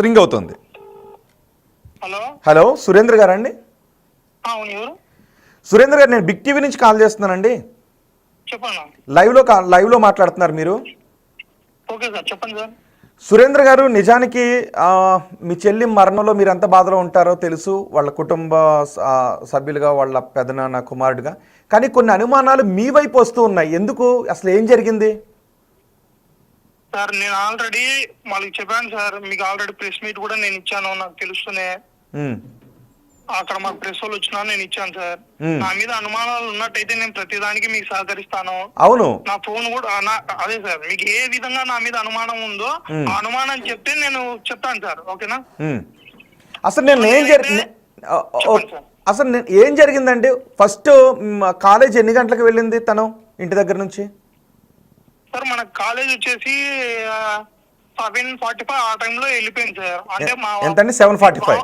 Ring అవుతుంది. Hello hello, Surendra గారండి? అవును, ఎవరు? సురేంద్ర గారు, నేను బిగ్ టీవీ నుంచి కాల్ చేస్తున్నానండి. చెప్పండి. లైవ్లో మాట్లాడుతున్నారు మీరు. ఓకే సార్, చెప్పండి సార్. సురేంద్ర గారు, నిజానికి మీ చెల్లి మరణంలో మీరు ఎంత బాధలో ఉంటారో తెలుసు, వాళ్ళ కుటుంబ సభ్యులుగా, వాళ్ళ పెదనాన్న కుమారుడుగా. కానీ కొన్ని అనుమానాలు మీ వైపు వస్తూ ఉన్నాయి. ఎందుకు, అసలు ఏం జరిగింది? సార్, నేను ఆల్రెడీ వాళ్ళకి చెప్పాను సార్. మీకు ఆల్రెడీ ప్రెస్ మీట్ కూడా నేను ఇచ్చాను, నాకు తెలుస్తూనే. అక్కడ మాకు ప్రెస్ వాళ్ళు వచ్చినా నేను ఇచ్చాను సార్. నా మీద అనుమానాలు ఉన్నట్టయితే నేను ప్రతిదానికి మీకు సహకరిస్తాను. అవును, నా ఫోన్ కూడా అదే సార్, మీకు ఏ విధంగా నా మీద అనుమానం ఉందో ఆ అనుమానం చెప్తే నేను చెప్తాను సార్. ఓకేనా? అసలు నేను ఏం జరిగిందండి? ఫస్ట్ కాలేజ్ ఎన్ని గంటలకు వెళ్ళింది తను ఇంటి దగ్గర నుంచి? సార్, మన కాలేజ్ వచ్చేసి 7:45 ఆ టైంలో వెళ్ళిపోయింది సార్. అంటే ఎంతండి? 7:45?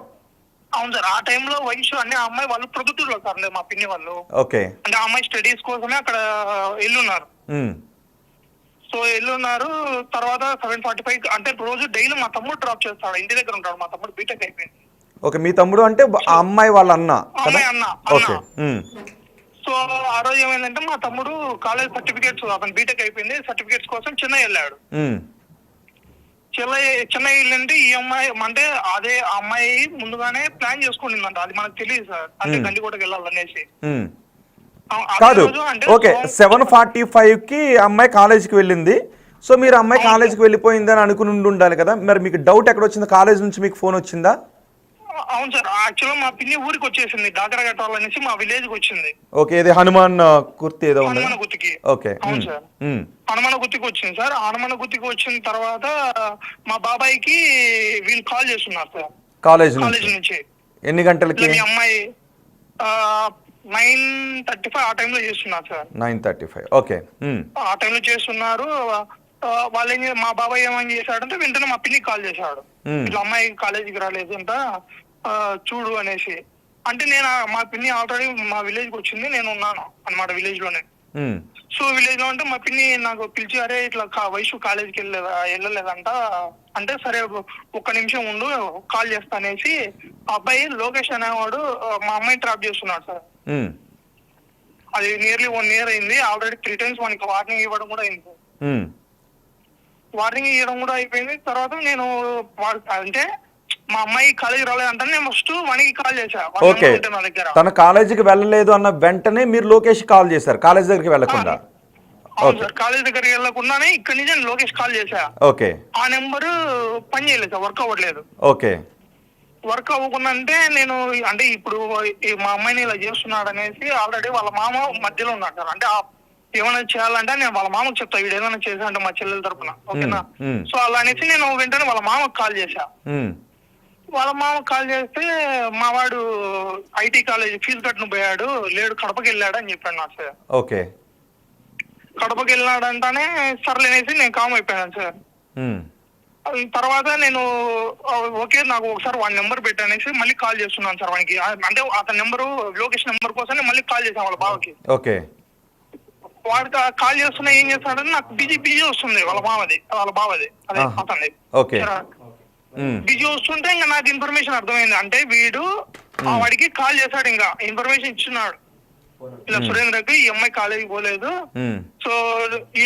అవును సార్. ఆ టైంలో వయసు అంటే ఆ అమ్మాయి వాళ్ళు ప్రొద్దుటూరులో సార్, మా పిన్ని వాళ్ళు. ఓకే. అంటే ఆ అమ్మాయి స్టడీస్ కోసమే అక్కడ వెళ్ళున్నారు. సో వెళ్ళున్నారు. తర్వాత 7:45 అంటే రోజు డైలీ మా తమ్ముడు డ్రాప్ చేస్తాడు, ఇంటి దగ్గర ఉంటాడు. మా తమ్ముడు బీటెక్ అయిపోయింది. ఓకే, మీ తమ్ముడు అంటే ఆ అమ్మాయి వాళ్ళ అన్న? అన్న. సో ఆ రోజు ఏమైందంటే మా తమ్ముడు కాలేజ్ సర్టిఫికేట్స్, అతను బీటెక్ అయిపోయింది, సర్టిఫికేట్స్ కోసం చెన్నై వెళ్ళాడు. చెన్నై వెళ్ళంటే ఈ అమ్మాయి అంటే అదే అమ్మాయి ముందుగానే ప్లాన్ చేసుకుంటుందంట. అది మనకు తెలియదు సార్, అంటే గండికోటకి వెళ్ళాలనేసి. కాదు, ఓకే. 7:45కి అమ్మాయి కాలేజీకి వెళ్ళింది. సో మీరు అమ్మాయి కాలేజీకి వెళ్ళిపోయిందని అనుకుని ఉండాలి కదా. మరి మీకు డౌట్ ఎక్కడ వచ్చింది? కాలేజ్ నుంచి మీకు ఫోన్ వచ్చిందా? అవును సార్. యాక్చువల్గా మా పిన్ని ఊరికి వచ్చేసింది, డాకర కట్టాలనేసి మా విలేజ్ కి వచ్చింది. ఓకే, ఇది హనుమాన్ గుర్తి ఏదో ఉంది. హనుమాన్ గుర్తికి. ఓకే. అవును సార్, హనుమాన్ గుర్తికి వచ్చింది సార్. హనుమాన్ గుర్తికి వచ్చిన తర్వాత మా బాబాయ్కి వీళ్ళు కాల్ చేస్తున్నారు సార్, కాలేజ్ నుంచి. ఎన్ని గంటలకి? మీ అమ్మాయి 9:35 ఆ టైంలో చేస్తున్నారు సార్. 9:35. ఓకే. ఆ టైంలో చేస్తున్నారు. వాళ్ళు మా బాబాయ్ ఏమని చేశాడంటే వెంటనే మా పిన్నికి కాల్ చేశాడు, ఇట్లా అమ్మాయి కాలేజీకి రాలేదు అంట, చూడు అనేసి. అంటే నేను మా పిన్ని ఆల్రెడీ మా విలేజ్ కి వచ్చింది, నేను ఉన్నాను అన్నమాట విలేజ్ లోనే. సో విలేజ్ లో అంటే మా పిన్ని నాకు పిలిచి, అరే ఇట్లా వయసు కాలేజీకి వెళ్ళలేదంట అంటే, సరే ఒక్క నిమిషం ఉండు కాల్ చేస్తా అనేసి అబ్బాయి లోకేష్ అనేవాడు మా అమ్మాయిని ట్రాప్ చేస్తున్నాడు సార్. అది నియర్లీ 1 year అయింది. ఆల్రెడీ 3 times మనకి వార్నింగ్ ఇవ్వడం కూడా అయింది. వార్నింగ్ ఇవ్వడం కూడా అయిపోయింది. తర్వాత నేను అంటే మా అమ్మాయి కాలేజీ రాలేదంటే నేను ఫస్ట్ వానికి కాల్ చేశా. ఓకే, తన కాలేజీకి వెళ్ళలేదు అన్న వెంటనే మీరు లోకేష్ కాల్ చేశారు, కాలేజ్ దగ్గరికి వెళ్ళకుండా? అవును సార్, కాలేజ్ దగ్గరికి వెళ్ళకుండానే ఇక్కడ నుంచి నేను లోకేష్ కాల్ చేశా. ఓకే. ఆ నెంబర్ పని చేయలేదు సార్, వర్క్ అవ్వట్లేదు. ఓకే. వర్క్ అవ్వకుండా అంటే నేను అంటే ఇప్పుడు మా అమ్మాయిని ఇలా చేస్తున్నాడు అనేసి ఆల్రెడీ వాళ్ళ మామ మధ్యలో ఉన్నాడు సార్. అంటే ఏమైనా చేయాలంటే నేను వాళ్ళ మామకు చెప్తా, వీడు ఏమైనా చేశా అంటే మా చెల్లెల తరపున. ఓకేనా? సో అలా అనేసి నేను వెంటనే వాళ్ళ మామకు కాల్ చేశా. వాళ్ళ మామ కాల్ చేస్తే మా వాడు ఐటీ కాలేజ్ ఫీజు కట్టును పోయాడు, లేడు కడపకి వెళ్ళాడు అని చెప్పాడు నాకు సార్. ఓకే. కడపకి వెళ్ళాడంటానే సర్లేనేసి నేను కామ్ అయిపోయాను సార్. తర్వాత నేను ఓకే నాకు ఒకసారి వాడి నెంబర్ పెట్టానేసి మళ్ళీ కాల్ చేస్తున్నాను సార్ వానికి. అంటే అతని నెంబరు లోకేష్ నెంబర్ కోసం మళ్ళీ కాల్ చేశాను వాళ్ళ బావకి. ఓకే. వాడికి కాల్ చేస్తున్నా ఏం చేస్తాడని నాకు బిజీ వస్తుంది, వాళ్ళ బావది అదే అతన్ని. ఓకే. బిజీ వస్తుంటే ఇంకా నాకు ఇన్ఫర్మేషన్ అర్థమైంది. అంటే వీడు వాడికి కాల్ చేశాడు, ఇంకా ఇన్ఫర్మేషన్ ఇచ్చున్నాడు, ఇలా సురేంద్రకి ఈ అమ్మాయి కాలేజీకి పోలేదు, సో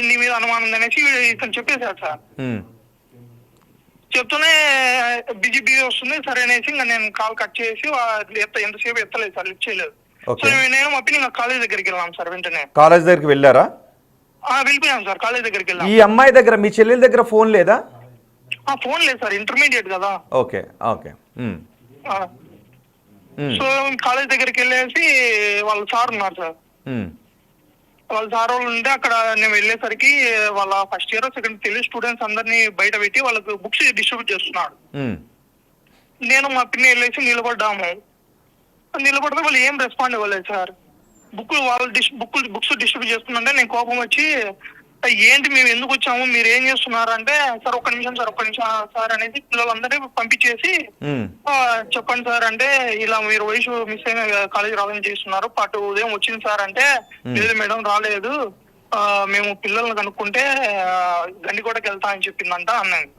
నీ మీద అనుమానం అనేసి ఇతను చెప్పేశాడు సార్. చెప్తూనే బిజీ వస్తుంది సరే అనేసి ఇంకా నేను కాల్ కట్ చేసి ఎంతసేపు ఎత్తలేదు సార్, లిఫ్ట్ చేయలేదు. సో నేను మా పిన్ని ఇంకా కాలేజ్ దగ్గరికి వెళ్ళాం సార్. వెంటనే కాలేజ్ దగ్గరికి వెళ్ళారా? వెళ్ళిపోయాం సార్, కాలేజ్ దగ్గరికి వెళ్ళాం. ఈ అమ్మాయి దగ్గర, మీ చెల్లెల దగ్గర ఫోన్ లేదా? ఫోన్ లేదు సార్, ఇంటర్మీడియట్ కదా. ఓకే. ఓకే. సో కాలేజ్ దగ్గరికి వెళ్ళేసి వాళ్ళ సార్ ఉన్నారు సార్. వాళ్ళ సార్ వాళ్ళు ఉంటే అక్కడ నేను వెళ్ళేసరికి వాళ్ళ first year second Telugu students అందరినీ బయట పెట్టి వాళ్ళకి బుక్స్ డిస్ట్రిబ్యూట్ చేస్తున్నాడు. నేను మా పిన్ని వెళ్ళేసి నిలబడితే వాళ్ళు ఏం రెస్పాండ్ ఇవ్వలేదు సార్. బుక్స్ డిస్ట్రిబ్యూట్ చేస్తుందంటే నేను కోపం వచ్చి, ఏంటి మేము ఎందుకు వచ్చాము, మీరు ఏం చేస్తున్నారు అంటే, సార్ ఒక్క నిమిషం సార్ అనేది పిల్లలందరినీ పంపించేసి చెప్పండి సార్ అంటే, ఇలా మీరు వయసు మిస్ అయిన కాలేజీ రావాలని చేస్తున్నారు, పాటు ఉదయం వచ్చింది సార్ అంటే, లేదు మేడం రాలేదు, మేము పిల్లల్ని కనుక్కుంటే గండికోటకి వెళ్తా అని చెప్పిందంట అన్నాను.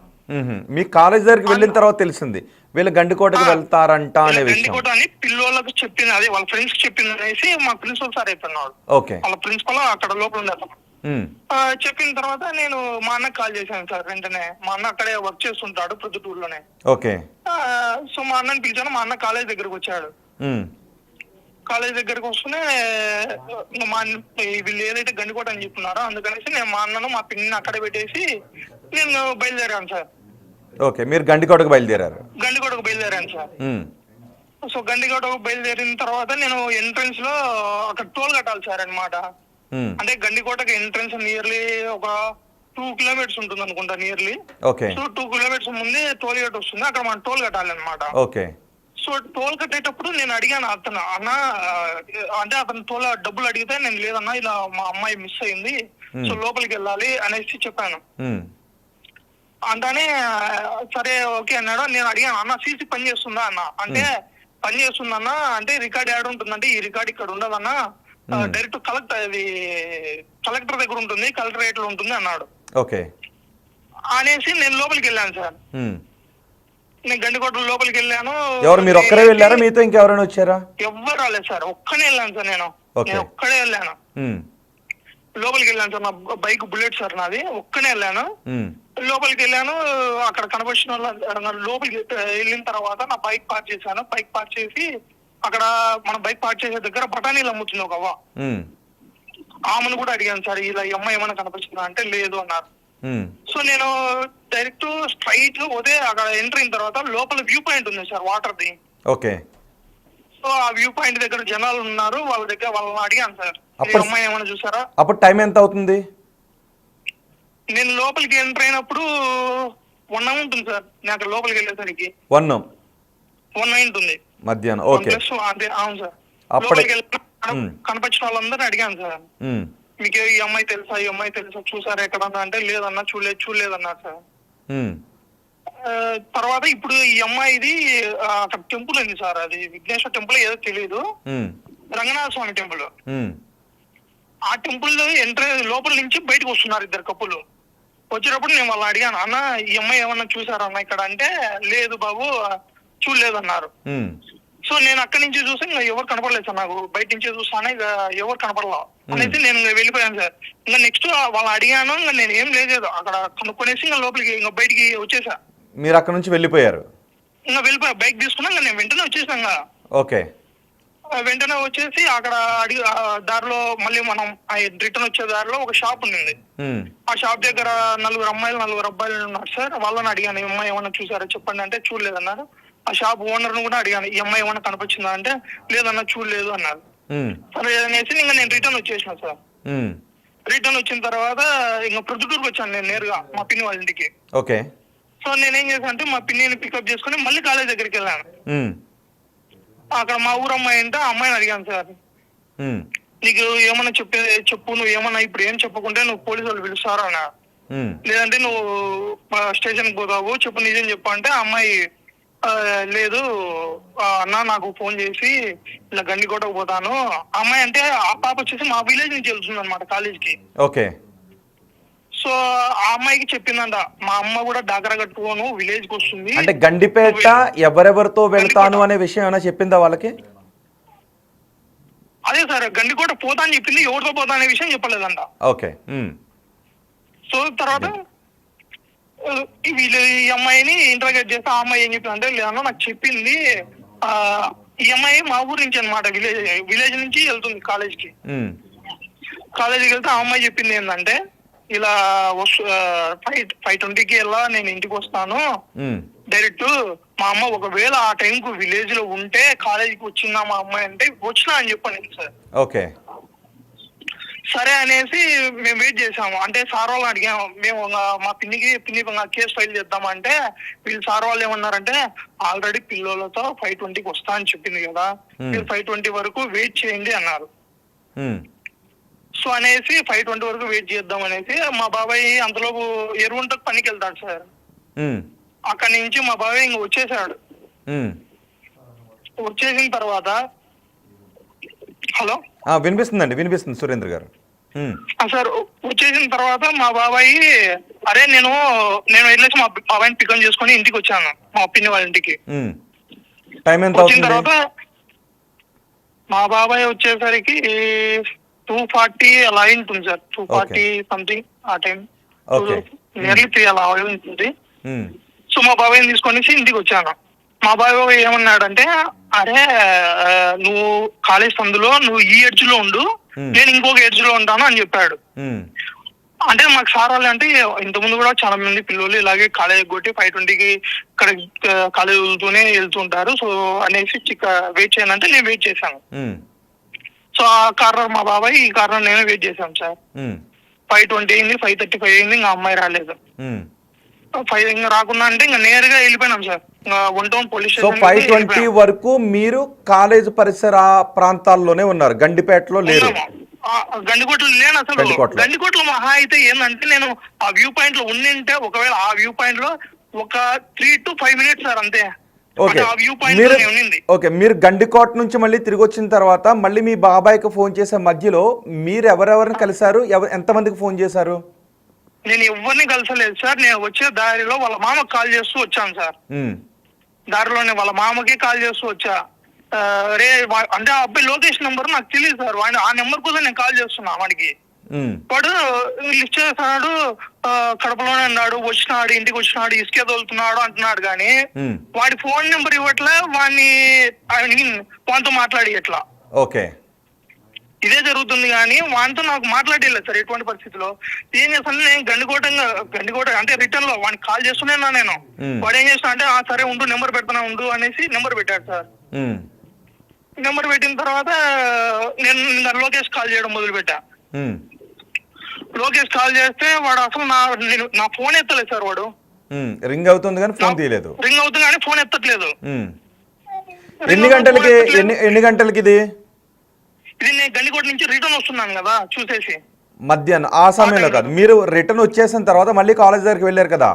మీ కాలేజ్ దగ్గరికి వెళ్ళిన తర్వాత తెలిసింది వీళ్ళు గండికోటకి వెళ్తారంట అనే విషయం. గండికోట అని పిల్లలకు చెప్పింది, అదే వాళ్ళ ఫ్రెండ్స్ చెప్పింది అనేసి మా ప్రిన్సిపల్ సార్ అయిపోయినాడు. ఓకే. వాళ్ళ ప్రిన్సిపల్ అక్కడ లోపల ఉండే అతను. చెప్పిన తర్వాత నేను మా అన్నకు కాల్ చేశాను సార్. వెంటనే మా అన్న అక్కడే వర్క్ చేస్తుంటాడు ప్రొద్దుటూరులోనే. ఓకే. సో మా అన్నని పిలిచాను. మా అన్న కాలేజ్ దగ్గరకు వచ్చాడు. కాలేజ్ దగ్గరకు వస్తూనే వీళ్ళు ఏదైతే గండికోట అని చెప్తున్నారో అందుకనేసి నేను మా అన్నను మా పిన్ని అక్కడే పెట్టేసి నేను బయలుదేరాను సార్. ఓకే, మీరు గండికోటకు బయలుదేరారు? గండికోటకు బయలుదేరాను సార్. సో గండికోటకు బయలుదేరిన తర్వాత నేను ఎంట్రన్స్ లో అక్కడ టోల్ కట్టాలి సార్ అన్నమాట. అంటే గండికోటకి ఎంట్రన్స్ నియర్లీ ఒక 2 కిలోమీటర్స్ ఉంటుంది అనుకుంటా నియర్లీ. ఓకే. సో 2 కిలోమీటర్స్ ముందే టోల్ గేట్ వస్తుంది, అక్కడ మనం టోల్ కట్టాలి అనమాట. ఓకే. సో టోల్ కట్టేటప్పుడు నేను అడిగాను అతను, అన్న అంటే అతను టోల్ డబ్బులు అడిగితే నేను లేదన్నా ఇలా మా అమ్మాయి మిస్ అయింది, సో లోపలికి వెళ్ళాలి అనేసి చెప్పాను. అంటానే సరే ఓకే అన్నాడు. నేను అడిగాను, అన్న సీసీ పని చేస్తుందా అన్న అంటే, పని చేస్తుందన్నా అంటే రికార్డ్ యాడ్ ఉంటుందంటే ఈ రికార్డ్ ఇక్కడ ఉండదన్నా, డైరెక్ట్ కలెక్టర్ దగ్గర ఉంటుంది, కలెక్టరేట్ లో ఉంటుంది అన్నాడు. ఓకే. అనేసి నేను లోపలికి వెళ్ళాను సార్. నేను గండికోట లోపలికి వెళ్ళాను. ఎవరు, మీరు ఒక్కరే వెళ్ళారా, మీతో ఇంకెవరైనా వచ్చారా? ఎవ్వరు రాలేదు సార్, ఒక్కనే వెళ్ళాను సార్. నేను ఒక్కడే వెళ్ళాను. లోపలికి వెళ్ళాను సార్. నా బైక్ బుల్లెట్ సార్ నాది. ఒక్కనే వెళ్ళాను. లోపలికి వెళ్ళాను. అక్కడ కనపడిన వాళ్ళ లోపలికి వెళ్ళిన తర్వాత నా బైక్ పార్క్ చేశాను. బైక్ పార్క్ చేసి అక్కడ మన బైక్ పార్క్ చేసే దగ్గర బఠానీలు అమ్ముతుంది ఒక అవ్వ. ఆమెను కూడా అడిగాను సార్, ఇలా ఈ అమ్మాయి ఏమైనా కనిపిస్తుందా అంటే లేదు అన్నారు. సో నేను డైరెక్ట్ స్ట్రైట్ పోతే అక్కడ ఎంటర్ అయిన తర్వాత లోపల వ్యూ పాయింట్ ఉంది sir water the. Okay. So ఆ వ్యూ పాయింట్ దగ్గర జనాలు ఉన్నారు, వాళ్ళ దగ్గర వాళ్ళని అడిగాను సార్, అమ్మాయి ఏమైనా చూసారా. అప్పుడు టైం ఎంత అవుతుంది? నేను లోపలికి ఎంటర్ అయినప్పుడు 1 ఉంటుంది సార్. నేను అక్కడ లోపలికి వెళ్ళేసరికి 1 ఉంటుంది మధ్యాహ్నం. ఓకే. అదే అవును సార్. లోపలికి కనిపించిన వాళ్ళందరినీ అడిగాను సార్, మీకు ఈ అమ్మాయి తెలుసా, ఈ అమ్మాయి తెలుసా, చూసారా ఎక్కడన్నా అంటే లేదన్నా చూడలేదన్నారు సార్. తర్వాత ఇప్పుడు ఈ అమ్మాయిది అక్కడ టెంపుల్ ఉంది సార్, అది విఘ్నేశ్వర టెంపుల్ ఏదో తెలియదు, రంగనాథ స్వామి టెంపుల్. ఆ టెంపుల్ లోపల నుంచి బయటకు వస్తున్నారు 2 కప్పులు. వచ్చేటప్పుడు నేను వాళ్ళని అడిగాను, అన్న ఈ అమ్మాయి ఏమన్నా చూసారా అన్న ఇక్కడ అంటే లేదు బాబు చూడలేదన్నారు. సో నేను అక్కడి నుంచి చూసి ఇంకా ఎవరు కనపడలేదు సార్, నాకు బయట నుంచే చూస్తాను ఇక ఎవరు కనపడలా అనేసి నేను ఇంకా వెళ్ళిపోయాను సార్. ఇంకా నెక్స్ట్ వాళ్ళు అడిగాను, ఇంకా నేను ఏం లేదు అక్కడ కనుక్కొనేసి ఇంకా లోపలికి ఇంకా బయటికి వచ్చేసా. మీరు అక్కడ నుంచి వెళ్ళిపోయారు? ఇంకా వెళ్ళిపోయా, బైక్ తీసుకున్నా ఇంకా నేను వెంటనే వచ్చేసాను. ఓకే. వెంటనే వచ్చేసి అక్కడ దారిలో మళ్ళీ మనం రిటర్న్ వచ్చే దారిలో ఒక షాప్ ఉంది. ఆ షాప్ దగ్గర 4 అమ్మాయిలు 4 అబ్బాయిలు ఉన్నారు సార్. వాళ్ళని అడిగాను, ఈ అమ్మాయి ఏమన్నా చూసారా చెప్పండి అంటే చూడలేదన్నారు. ఆ షాప్ ఓనర్ ను కూడా అడిగాను, ఈ అమ్మాయి ఏమన్నా కనిపించిందా అంటే లేదన్నా చూడలేదు అన్నారు. సరే అనేసి ఇంకా నేను రిటర్న్ వచ్చేసిన సార్. రిటర్న్ వచ్చిన తర్వాత ఇంకా ప్రొద్దుటూరుకి వచ్చాను నేను నేరుగా మా పిన్ని వాళ్ళ ఇంటికి. ఓకే. సో నేనేం చేశాను అంటే మా పిన్నిని పికప్ చేసుకుని మళ్ళీ కాలేజ్ దగ్గరికి వెళ్ళాను. అక్కడ మా ఊరు అమ్మాయి అంటే ఆ అమ్మాయిని అడిగాను సార్, నీకు ఏమన్నా చెప్పు, నువ్వు ఏమన్నా ఇప్పుడు ఏం చెప్పకుంటే నువ్వు పోలీసు వాళ్ళు పిలుస్తారా అన్న, లేదంటే నువ్వు స్టేషన్కి పోతావు చెప్పు నిజం చెప్పు అంటే ఆ అమ్మాయి లేదు అన్న నాకు ఫోన్ చేసి ఇలా గండికోటకు పోతాను. అమ్మాయి అంటే ఆ పాప వచ్చేసి మా విలేజ్ నుంచి వెళ్తుంది అనమాట కాలేజ్కి. ఓకే. సో ఆ అమ్మాయికి చెప్పిందంట, మా అమ్మ కూడా డాకరా కట్టుకోను విలేజ్ కి వస్తుంది అంటే గండిపేట ఎవరెవరితో వెళ్తాను అనే విషయం ఏమైనా చెప్పిందా వాళ్ళకి? అదే సార్ గండికోట పోతా అని చెప్పింది, ఎవరితో పోతా అనే విషయం చెప్పలేదంట. ఓకే. సో తర్వాత వీళ్ళు ఈ అమ్మాయిని ఇంటర్గేట్ చేస్తే ఆ అమ్మాయి ఏం చెప్పింది అంటే లేదన్నా నాకు చెప్పింది, ఈ అమ్మాయి మా ఊరు నుంచి అనమాట, విలేజ్ నుంచి వెళ్తుంది కాలేజ్కి. కాలేజీకి వెళ్తే ఆ అమ్మాయి చెప్పింది ఏంటంటే ఇలా 5:20కి వెళ్ళా నేను ఇంటికి వస్తాను డైరెక్ట్. మా అమ్మ ఒకవేళ ఆ టైంకు విలేజ్ లో ఉంటే కాలేజీకి వచ్చిందా మా అమ్మాయి అంటే వచ్చినా అని చెప్పాను సార్. ఓకే. సరే అనేసి మేము వెయిట్ చేసాము. అంటే సార్ వాళ్ళని అడిగాము, మేము మా పిన్ని కేసు ఫైల్ చేద్దామంటే వీళ్ళు సార్ వాళ్ళు ఏమన్నారంటే ఆల్రెడీ పిల్లలతో 5:20కి వస్తా అని చెప్పింది కదా, మీరు 5:20 వరకు వెయిట్ చేయండి అన్నారు. సో అనేసి 5:20 వరకు వెయిట్ చేద్దాం అనేసి మా బాబాయ్ అంతలోపు ఎరువుంటకు పనికి వెళ్తాడు సార్. అక్కడి నుంచి మా బాబాయ్ ఇంక వచ్చేసాడు. వచ్చేసిన తర్వాత హలో వినిపిస్తుంది సురేంద్ర గారు. సార్ వచ్చేసిన తర్వాత మా బాబాయ్ అరే నేను వెళ్ళేసి మా బాబాయ్ని పికప్ చేసుకొని ఇంటికి వచ్చాను మా పిన్ని వాళ్ళ ఇంటికి. టైం ఎంత వచ్చిన తర్వాత మా బాబాయ్ వచ్చేసరికి 2:40 అలా ఉంటుంది సార్. 2:40 సంథింగ్ ఆ టైం, నియర్లీ 3 అలా ఉంటుంది. సో మా బాబాయ్ని తీసుకొని ఇంటికి వచ్చాను. మా బాబాయ్ ఏమన్నాడంటే అరే నువ్వు కాలేజ్ సందులో నువ్వు ఈ ఎడ్జ్ లో ఉండు, నేను ఇంకొక ఎడ్జ్ లో ఉంటాను అని చెప్పాడు. అంటే మాకు సార్ వాళ్ళు అంటే ఇంతకుముందు కూడా చాలా మంది పిల్లలు ఇలాగే కాలేజ్ కొట్టి 5:20కి ఇక్కడ కాలేజ్ వెళ్తుంటారు. సో అనేసి వెయిట్ చేయనంటే నేను వెయిట్ చేశాను. సో ఆ కార్నర్ మా బాబాయ్, ఈ కార్నర్ నేను వెయిట్ చేశాను సార్. 5:20 అయింది, 5:35 అయింది, ఇంకా అమ్మాయి రాలేదు. 5 ఇంకా రాకుండా అంటే ఇంకా నేరుగా వెళ్ళిపోయినాం సార్. ఉంటాం పోలీస్ స్టేషన్. 5:20 వరకు మీరు కాలేజ్ పరిసర ప్రాంతాల్లోనే ఉన్నారు, గండిపేటలో లేరు? గండికోటలో లేను అసలు. గండికోటలో మహా అయితే ఏంటంటే నేను ఆ వ్యూ పాయింట్ లో ఉండింటే, ఒకవేళ ఆ వ్యూ పాయింట్ లో ఒక 3 to 5 minutes సార్ అంతే. మీరు గండికోట నుంచి మళ్ళీ తిరిగి వచ్చిన తర్వాత మళ్ళీ మీ బాబాయ్కి ఫోన్ చేసే మధ్యలో మీరు ఎవరెవరిని కలిశారు, ఎంతమందికి ఫోన్ చేశారు? నేను ఎవరిని కలిసలేదు సార్. నేను వచ్చే దారిలో వాళ్ళ మామకి కాల్ చేస్తూ వచ్చాను సార్. దారిలోనే వాళ్ళ మామకి కాల్ చేస్తూ వచ్చా. రే అంటే ఆ అబ్బాయి లోకేష్ నెంబర్ నాకు తెలియదు సార్. ఆ నెంబర్ కోసం నేను కాల్ చేస్తున్నా వాడికి. వాడు లిస్ట్ చేస్తున్నాడు, కడపలోనే ఉన్నాడు, వచ్చినాడు, ఇంటికి వచ్చినాడు, ఇసుకే తోలుతున్నాడు అంటున్నాడు. కానీ వాడి ఫోన్ నెంబర్ ఇవ్వట్లే, వాడితో మాట్లాడి ఎట్లా. ఓకే, ఇదే జరుగుతుంది కానీ వాడితో నాకు మాట్లాడలేదు సార్ ఎటువంటి పరిస్థితిలో. ఏం చేస్తాను నేను గండికోట అంటే రిటర్న్ లో వాడికి కాల్ చేస్తున్నా నేను. వాడు ఏం చేస్తున్నా అంటే సరే ఉండు నెంబర్ పెడతానా ఉండు అనేసి నెంబర్ పెట్టాడు సార్. నెంబర్ పెట్టిన తర్వాత నేను లోకేష్ కాల్ చేయడం మొదలు పెట్టా. లోకేష్ కాల్ చేస్తే వాడు అసలు నా ఫోన్ ఎత్తలేదు సార్. వాడు రింగ్ అవుతుంది కానీ ఫోన్ తీయలేదు. రింగ్ అవుతుంది కానీ ఫోన్ ఎత్తట్లేదు. ఎన్ని గంటలకి ఇది? ఇది నేను గండికోట నుంచి రిటర్న్ వస్తున్నాను కదా చూసేసి. మధ్యాహ్నం ఆ సమయంలో కాదు, మీరు రిటర్న్ వచ్చేసిన తర్వాత మళ్ళీ కాలేజ్ దగ్గరికి వెళ్ళారు కదా,